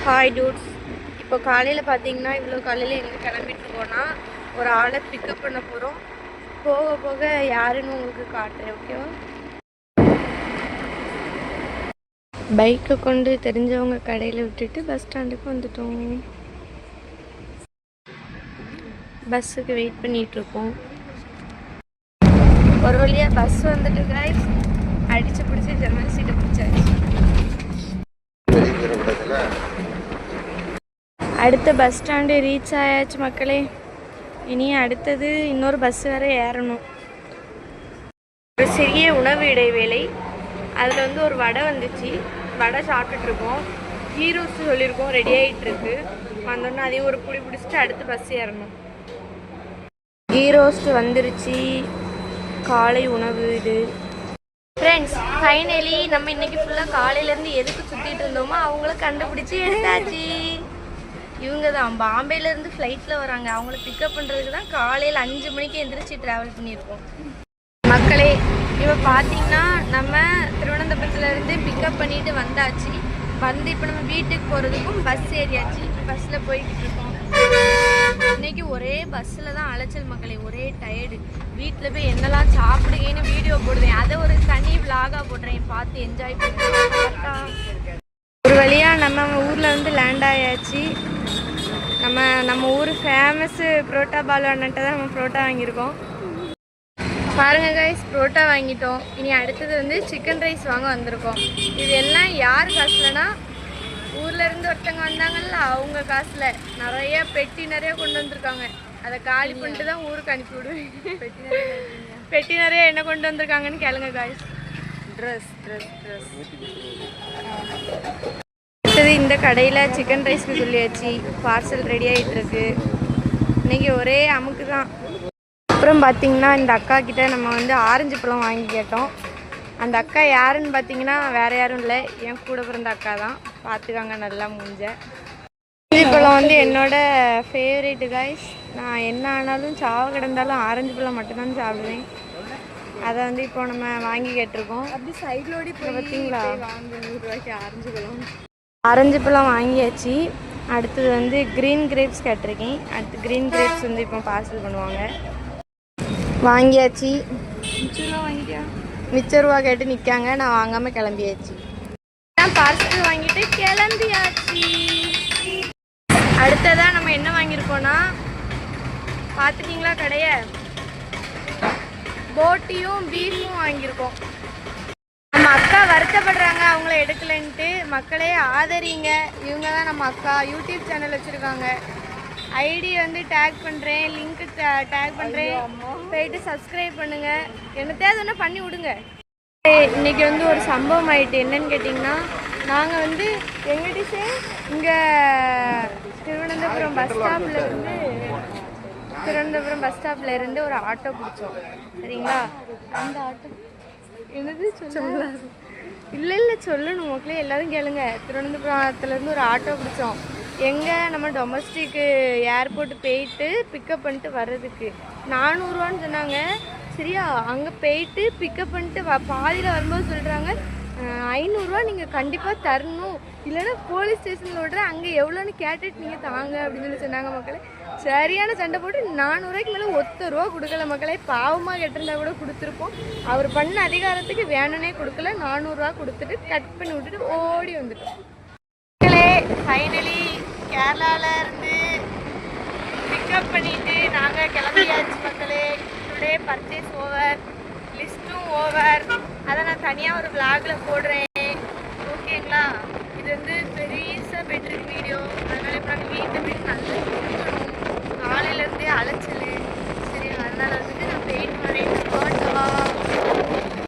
Hi dudes. இப்போ காலையில் பார்த்தீங்கன்னா இவ்வளோ காலையில் எங்கே கிளம்பிட்டு இருக்கோன்னா ஒரு ஆளை பிக்கப் பண்ண போகிறோம். போக போக யாருன்னு உங்களுக்கு காட்டுறேன், ஓகேவா? பைக்கை கொண்டு தெரிஞ்சவங்க கடையில் விட்டுட்டு பஸ் ஸ்டாண்டுக்கு வந்துட்டோம். பஸ்ஸுக்கு வெயிட் பண்ணிகிட்ருக்கோம். ஒரு வழியாக பஸ் வந்துட்டு கைஸ் அடித்து பிடிச்சி ஜன்னல் சீட்டை பிடிச்சாச்சு. அடுத்த பஸ் ஸ்டாண்டு ரீச் ஆயாச்சு மக்களே. இனி அடுத்தது இன்னொரு பஸ் வேறு ஏறணும். ஒரு சிறிய உணவு இடைவேளை. அதில் வந்து ஒரு வடை வந்துச்சு. வடை சாப்பிட்டுட்ருக்கோம். கீ ரோஸ்ட் சொல்லியிருக்கோம், ரெடி ஆகிட்டுருக்கு. வந்தோடனே அதையும் ஒரு புடி பிடிச்சிட்டு அடுத்து பஸ் ஏறணும். கீ ரோஸ்ட் வந்துருச்சு. காலை உணவு இது. ஃப்ரெண்ட்ஸ், ஃபைனலி நம்ம இன்னைக்கு ஃபுல்லாக காலையிலேருந்து எதுக்கு சுற்றிட்டு இருந்தோமோ அவங்கள கண்டுபிடிச்சி எடுத்தாச்சு. இவங்க தான் பாம்பேலேருந்து ஃப்ளைட்டில் வராங்க. அவங்கள பிக்கப் பண்ணுறதுக்கு தான் காலையில் 5 மணிக்கு எந்திரிச்சு ட்ராவல் பண்ணியிருக்கோம். மக்களே, இப்போ பார்த்தீங்கன்னா நம்ம திருவனந்தபுரத்துலேருந்து பிக்கப் பண்ணிட்டு வந்தாச்சு. வந்து இப்போ நம்ம வீட்டுக்கு போகிறதுக்கும் பஸ் ஏறியாச்சு. பஸ்ஸில் போய்கிட்டு இருக்கோம். இன்னைக்கு ஒரே பஸ்ஸில் தான் அலைச்சல் மக்களே. ஒரே டயர்டு. வீட்டில் போய் என்னெல்லாம் சாப்பிடுங்கன்னு வீடியோ போடுவேன். அதை ஒரு தனி விலாகாக போடுறேன். பார்த்து என்ஜாய் பண்ணுறேன். ஒரு வழியாக நம்ம ஊரில் வந்து லேண்ட் ஆயாச்சு. நம்ம ஊர் ஃபேமஸ்ஸு புரோட்டா பாலு அண்ணன்ட்ட தான் நம்ம புரோட்டா வாங்கியிருக்கோம். பாருங்கள் கைஸ், புரோட்டா வாங்கிட்டோம். இனி அடுத்தது வந்து சிக்கன் ரைஸ் வாங்க வந்திருக்கோம். இது எல்லாம் யார் காசுலனா ஊர்லேருந்து ஒருத்தங்க வந்தாங்கல்ல, அவங்க காசில் நிறைய பெட்டி நிறைய கொண்டு வந்திருக்காங்க. அதை காலி பண்ணிட்டு தான் ஊருக்கு அனுப்பி விடுவேன். பெட்டி நிறைய என்ன கொண்டு வந்திருக்காங்கன்னு கேளுங்க காய்ஸ். ட்ரெஸ் அடுத்தது இந்த கடையில் சிக்கன் ரைஸ்க்கு சொல்லியாச்சு. பார்சல் ரெடி ஆகிட்டுருக்கு. இன்றைக்கி ஒரே அமுக்கு தான். அப்புறம் பார்த்திங்கன்னா இந்த அக்கா கிட்டே நம்ம வந்து ஆரஞ்சு பழம் வாங்கி கேட்டோம். அந்த அக்கா யாருன்னு பார்த்தீங்கன்னா வேறு யாரும் இல்லை, என் கூட பிறந்த அக்கா தான். பார்த்துக்காங்க நல்லா முடிஞ்ச. ஆரஞ்சு பழம் வந்து என்னோடய ஃபேவரேட்டு காய்ஸ். நான் என்ன ஆனாலும் சாவ கிடந்தாலும் ஆரஞ்சு பழம் மட்டும்தான் சாப்பிடுவேன். அதை வந்து இப்போ நம்ம வாங்கி கேட்டிருக்கோம். அப்படி சைட்லோடி பார்த்தீங்களா, 100 ரூபாய்க்கு ஆரஞ்சு பழம் வாங்கியாச்சு. அடுத்தது வந்து க்ரீன் கிரேப்ஸ் கேட்டிருக்கேன். அடுத்து க்ரீன் கிரேப்ஸ் வந்து இப்போ பார்சல் பண்ணுவாங்க. வாங்கியாச்சு. மிச்ச ரூபா கேட்டு நிற்காங்க. நான் வாங்காமல் கிளம்பியாச்சு. பார்சல் வாங்கிட்டு கிளம்பியாச்சு. அடுத்ததாக நம்ம என்ன வாங்கியிருக்கோன்னா, பார்த்துட்டிங்களா கடையை, போட்டியும் பீஃபும் வாங்கியிருக்கோம். நம்ம அக்கா வருத்தப்படுறாங்க அவங்கள எடுக்கலன்ட்டு. மக்களே ஆதரிங்க. இவங்க தான் நம்ம அக்கா. யூடியூப் சேனல் வச்சுருக்காங்க. ஐடி வந்து டேக் பண்ணுறேன், லிங்க்கு டேக் பண்ணுறேன். போயிட்டு சப்ஸ்கிரைப் பண்ணுங்கள். என்னத்தையாவது ஒன்று பண்ணி விடுங்க. இன்றைக்கி வந்து ஒரு சம்பவம் ஆகிட்டு. என்னன்னு கேட்டிங்கன்னா, நாங்கள் வந்து எங்கள் டிஷே இங்கே திருவனந்தபுரம் பஸ் ஸ்டாப்பில் இருந்து ஒரு ஆட்டோ பிடிச்சோம். சரிங்களா? அந்த ஆட்டோ என்னது சொல்லலாம் இல்லை சொல்லணும் மக்களே, எல்லோரும் கேளுங்க. திருவனந்தபுரத்துலேருந்து ஒரு ஆட்டோ பிடிச்சோம். எங்கே நம்ம டொமஸ்டிக்கு ஏர்போர்ட்டு போயிட்டு பிக்கப் பண்ணிட்டு வர்றதுக்கு 400 ரூபான்னு சொன்னாங்க. சரியா? அங்கே போயிட்டு பிக்கப் பண்ணிட்டு பாதியில் வரும்போது சொல்கிறாங்க 500 ரூபா நீங்கள் கண்டிப்பாக தரணும், இல்லைன்னா போலீஸ் ஸ்டேஷனில் விடுறேன், அங்கே எவ்வளோன்னு கேட்டுட்டு நீங்கள் தாங்க அப்படின்னு சொல்லி சொன்னாங்க மக்களே. சரியான சண்டை போட்டு 400 ரூபாய்க்கு மேலே 1 ரூபா கொடுக்கல மக்களே. பாவமாக கெட்டிருந்தா கூட கொடுத்துருப்போம். அவர் பண்ண அதிகாரத்துக்கு வேணுன்னே கொடுக்கல. 400 ரூபா கொடுத்துட்டு கட் பண்ணி விட்டுட்டு ஓடி வந்துட்டோம் மக்களே. ஃபைனலி கேரளாவில் இருந்து பிக்கப் பண்ணிவிட்டு நாங்கள் கிளம்பியாச்சு மக்களே. டுடே பர்ச்சேஸ் ஓவர், லிஸ்ட்டும் ஓவர். அதை நான் தனியாக ஒரு விளாகில் போடுறேன்.